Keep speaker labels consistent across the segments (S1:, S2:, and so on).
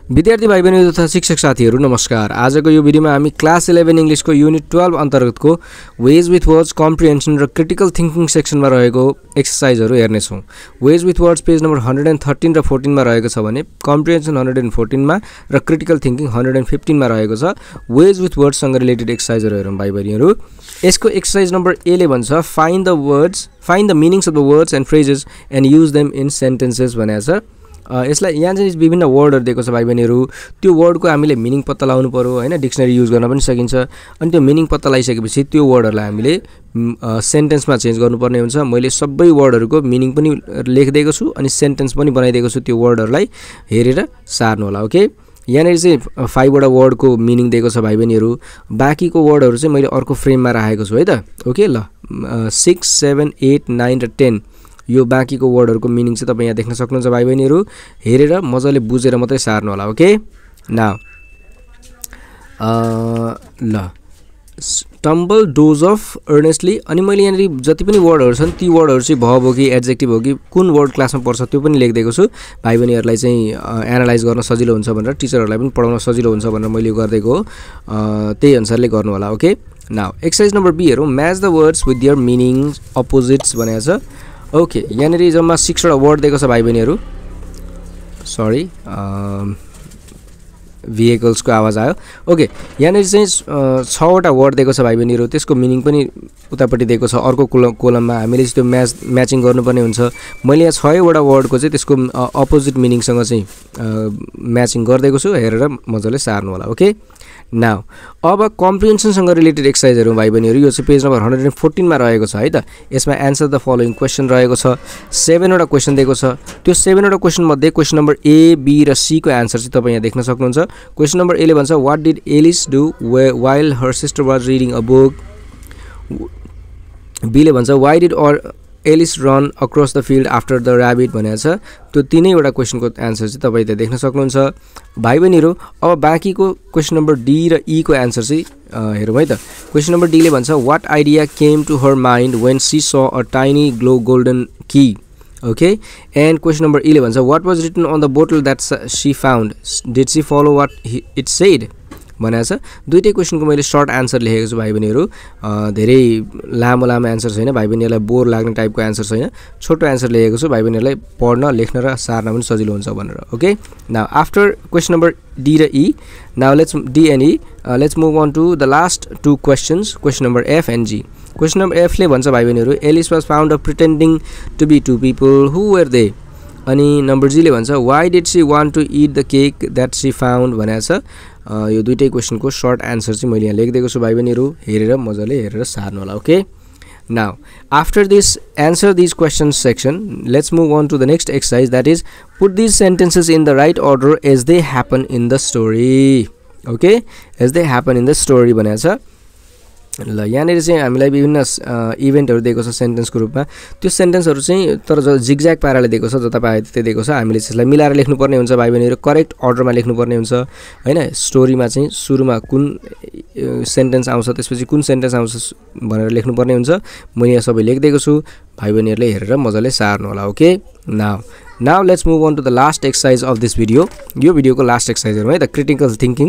S1: विद्यार्थी भाइ बहिनी तथा शिक्षक साथीहरू नमस्कार। आजको यो भिडियोमा हामी क्लास 11 इंग्लिशको युनिट 12 अन्तर्गतको वेज विथ वर्ड्स कम्प्रिहेन्सन र क्रिटिकल थिंकिङ सेक्सनमा रहेको एक्सरसाइजहरू हेर्ने छौं। Ways with words page number 113 र 14 मा रहेको छ भने कम्प्रिहेन्सन 114 मा र क्रिटिकल थिंकिङ 115 मा रहेको छ। वेज विथ वर्ड्स सँग रिलेटेड एक्सरसाइजहरू हेरौं भाइ बहिनीहरू। यसको एक्सरसाइज नम्बर ए ले भन्छ find the मिनिङ्स of the words and phrases and use them in sentences भनेको छ। यसलाई यहाँ चाहिँ विभिन्न वर्डहरु दिएको छ भाइ बहिनीहरू। त्यो वर्डको हामीले मिनिङ पत्ता लगाउनु पर्यो हैन, डिक्सनरी युज गर्न पनि सकिन्छ। अनि त्यो मिनिङ पत्ता लगाइसकेपछि त्यो वर्डहरुलाई हामीले सेन्टेन्समा चेन्ज गर्नुपर्ने हुन्छ। मैले सबै वर्डहरुको मिनिङ पनि लेखिदिएको छु अनि सेन्टेन्स पनि बनाइदिएको छु। त्यो वर्डहरुलाई हेरेर सार्नु होला। ओके, यहाँ चाहिँ 5 वटा वर्डको मिनिङ दिएको छ भाइ बहिनीहरू। बाँकीको वर्डहरु चाहिँ मैले अर्को फ्रेममा राखेको छु है त। ओके ल, 6 7 8 9 र 10 यो बाँकीको वर्डहरुको मिनिङ चाहिँ तपाई यहाँ देख्न सक्नुहुन्छ भाइ बहिनीहरू। हेरेर मजाले बुझेर मात्रै सार्नु होला। ओके, नाउ ल टम्बल डोज अफ अर्नेस्टली। अनि मैले यहाँ जति पनि वर्डहरु छन् ती वर्डहरु चाहिँ भर्ब हो कि एडजेक्टिभ हो कि कुन वर्ड क्लासमा पर्छ त्यो पनि लेखिदिएको छु। भाइ बहिनीहरूलाई चाहिँ एनालाइज गर्न सजिलो हुन्छ भनेर, टिचरहरूलाई पनि पढाउन सजिलो हुन्छ भनेर मैले गरिदिएको हो। त्यही अनुसारले गर्नु होला। Okay, now exercise number B हेरौँ। Match the words with their meaning opposites भनेको छ। ओके, यहाँ जम्मा 6 वटा वर्ड दिएको छ भाइ बहिनीहरू। सरी, भेहिकल्सको आवाज आयो। ओके, यहाँ चाहिँ 6 वटा वर्ड दिएको छ भाइ बहिनीहरू। त्यसको मिनिङ पनि उतापट्टि दिएको छ अर्को कोलममा। हामीले त्यो म्याचिङ गर्नुपर्ने हुन्छ। मैले यहाँ 6 वटा वर्डको चाहिँ त्यसको अपोजिट मिनिङसँग चाहिँ म्याचिङ गरिदिएको छु। हेरेर मजाले सार्नु होला। ओके, नाउ अब कम्प्रिहेन्सनसँग रिलेटेड एक्सरसाइजहरू भाइ बहिनीहरू। यो चाहिँ पेज नम्बर 114 मा रहेको छ है त। यसमा एन्सर द फलोइङ क्वेसन रहेको छ। 7 वटा क्वेसन दिएको छ। त्यो 7 वटा क्वेसन मध्ये क्वेसन नम्बर ए, बी र सी को एन्सर चाहिँ तपाईँ यहाँ देख्न सक्नुहुन्छ। क्वेसन नम्बर ए ले भन्छ what did Alice do while her sister was reading a book. B ले भन्छ why did Alice run across the field after the rabbit भनेको छ। त्यो 3 वटा क्वेसनको एन्सर चाहिँ तपाईँ त्यहाँ देख्न सक्नुहुन्छ भाइ बहिनीहरू। अब बाँकीको क्वेसन नम्बर डी र ई को एन्सर चाहिँ हेरौँ है त। क्वेसन नम्बर डी ले भन्छ what idea came to her mind when she saw a tiny glow golden key. Okay, and question number E ले भन्छ what was written on the bottle that she found, did she follow what it said भनेको छ। दुईटै क्वेसनको मैले short answer लेखेको छु भाइ बहिनीहरू। धेरै लामो एन्सर छैन, भाइ बहिनीहरूलाई बोर लाग्ने टाइपको एन्सर छैन। छोटो एन्सर लेखेको छु भाइ बहिनीहरूलाई पढ्न लेख्न र सार्न पनि सजिलो हुन्छ भनेर। Okay, now after question number D र E, now let's D and E, let's move on to the last 2 questions. Question number F and G. Question number F ले भन्छ भाइ बहिनीहरू Alice was found of pretending to be 2 people, who were they. अनि number G ले भन्छ why did she want to eat the cake that she found भनेको छ। यो दुईटै क्वेसनको सर्ट एन्सर चाहिँ मैले यहाँ लेखिदिएको छु भाइ बहिनीहरू। हेरेर मजाले हेरेर सार्नु होला। Okay, now after this answer this questions section, let's move on to the next exercise that is put this sentences in the right order as they happen in the story. Okay, as they happen in the story भनेको छ। ल यहाँनिर चाहिँ हामीलाई विभिन्न इभेन्टहरू दिएको छ सेन्टेन्सको रूपमा। त्यो सेन्टेन्सहरू चाहिँ तर जिगज्याग पाराले दिएको छ, जता पाए त्यतै दिएको छ। हामीले त्यसलाई मिलाएर लेख्नुपर्ने हुन्छ भाइ बहिनीहरू। करेक्ट अर्डरमा लेख्नुपर्ने हुन्छ हैन। स्टोरीमा चाहिँ सुरुमा कुन सेन्टेन्स आउँछ, त्यसपछि कुन सेन्टेन्स आउँछ भनेर लेख्नुपर्ने हुन्छ। मैले यहाँ सबै लेखिदिएको छु, भाइ बहिनीहरूले हेरेर मजाले सार्नु होला। Okay, now let's move on to the last exercise of this video. यो भिडियोको लास्ट एक्सरसाइजहरू है त, क्रिटिकल थिङ्किङ।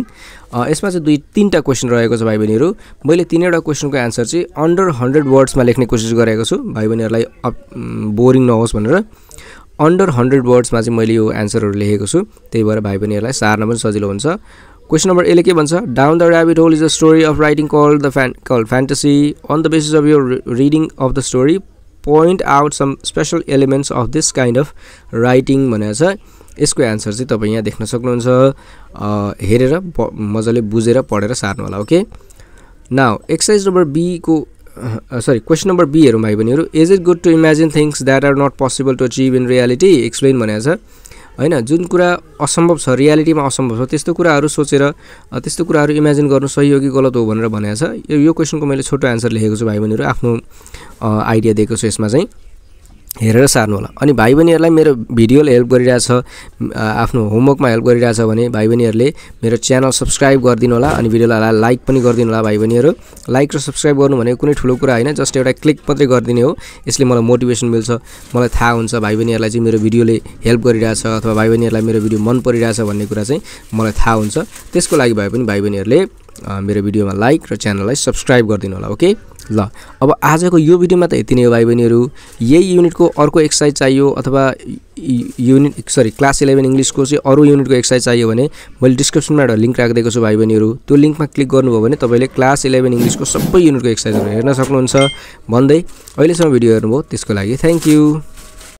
S1: यसमा चाहिँ 2-3टा क्वेसन रहेको छ भाइ बहिनीहरू। मैले 3 वटा क्वेसनको एन्सर चाहिँ अन्डर 100 वर्ड्समा लेख्ने कोसिस गरेको छु भाइ बहिनीहरूलाई बोरिङ नहोस् भनेर। अन्डर 100 वर्ड्समा चाहिँ मैले यो एन्सरहरू लेखेको छु, त्यही भएर भाइ बहिनीहरूलाई सार्न पनि सजिलो हुन्छ। क्वेसन नम्बर ए ले के भन्छ down the rabbit hole is a story of writing called fantasy. On the basis of your reading of the story point out some special elements of this kind of writing भनेको छ। यसको answer चाहिँ तपाईँ यहाँ देख्न सक्नुहुन्छ। हेरेर मजाले बुझेर पढेर सार्नु होला। Okay, now exercise number B को क्वेसन नम्बर बी हेरौँ भाइ बहिनीहरू। Is it good to imagine things that are not possible to achieve in reality, explain भनेको छ हैन। जुन कुरा असम्भव छ, रियालिटीमा असम्भव छ, त्यस्तो कुराहरू सोचेर त्यस्तो कुराहरू इमेजिन गर्नु सही हो कि गलत हो भनेर भनेको छ। यो क्वेसनको मैले छोटो एन्सर लेखेको छु भाइ बहिनीहरू। आफ्नो आइडिया दिएको छु यसमा चाहिँ। हेरेर सार्नु होला। अनि भाइ बहिनीहरूलाई मेरो भिडियोले हेल्प गरिरहेछ, आफ्नो होमवर्कमा हेल्प गरिरहेछ भने भाइ बहिनीहरूले मेरो च्यानल सब्स्क्राइब गरिदिनु होला। अनि भिडियोलाई लाइक पनि गरिदिनु होला। भाइ बहिनीहरू लाइक र सब्स्क्राइब गर्नु भनेको कुनै ठुलो कुरा होइन, जस्ट एउटा क्लिक मात्रै गरिदिने हो। यसले मलाई मोटिभेसन मिल्छ, मलाई थाहा हुन्छ भाइ बहिनीहरूलाई चाहिँ मेरो भिडियोले हेल्प गरिरहेछ अथवा भाइ बहिनीहरूलाई मेरो भिडियो मन परिरहेछ भन्ने कुरा चाहिँ मलाई थाहा हुन्छ। त्यसको लागि भए पनि भाइ बहिनीहरूले मेरो भिडियोमा लाइक र च्यानललाई सब्स्क्राइब गरिदिनु होला। ओके ल, अब आजको यो भिडियोमा त यति नै हो भाइ बहिनीहरू। यही युनिटको अर्को एक्सर्साइज चाहियो अथवा क्लास 11 इङ्ग्लिसको चाहिँ अरू युनिटको एक्सर्साइज चाहियो भने मैले डिस्क्रिप्सनमा एउटा लिङ्क राखिदिएको छु भाइ बहिनीहरू। त्यो लिङ्कमा क्लिक गर्नुभयो भने तपाईँले क्लास 11 इङ्ग्लिसको सबै युनिटको एक्सर्साइजहरू हेर्न सक्नुहुन्छ भन्दै अहिलेसम्म भिडियो हेर्नुभयो त्यसको लागि थ्याङ्क यू।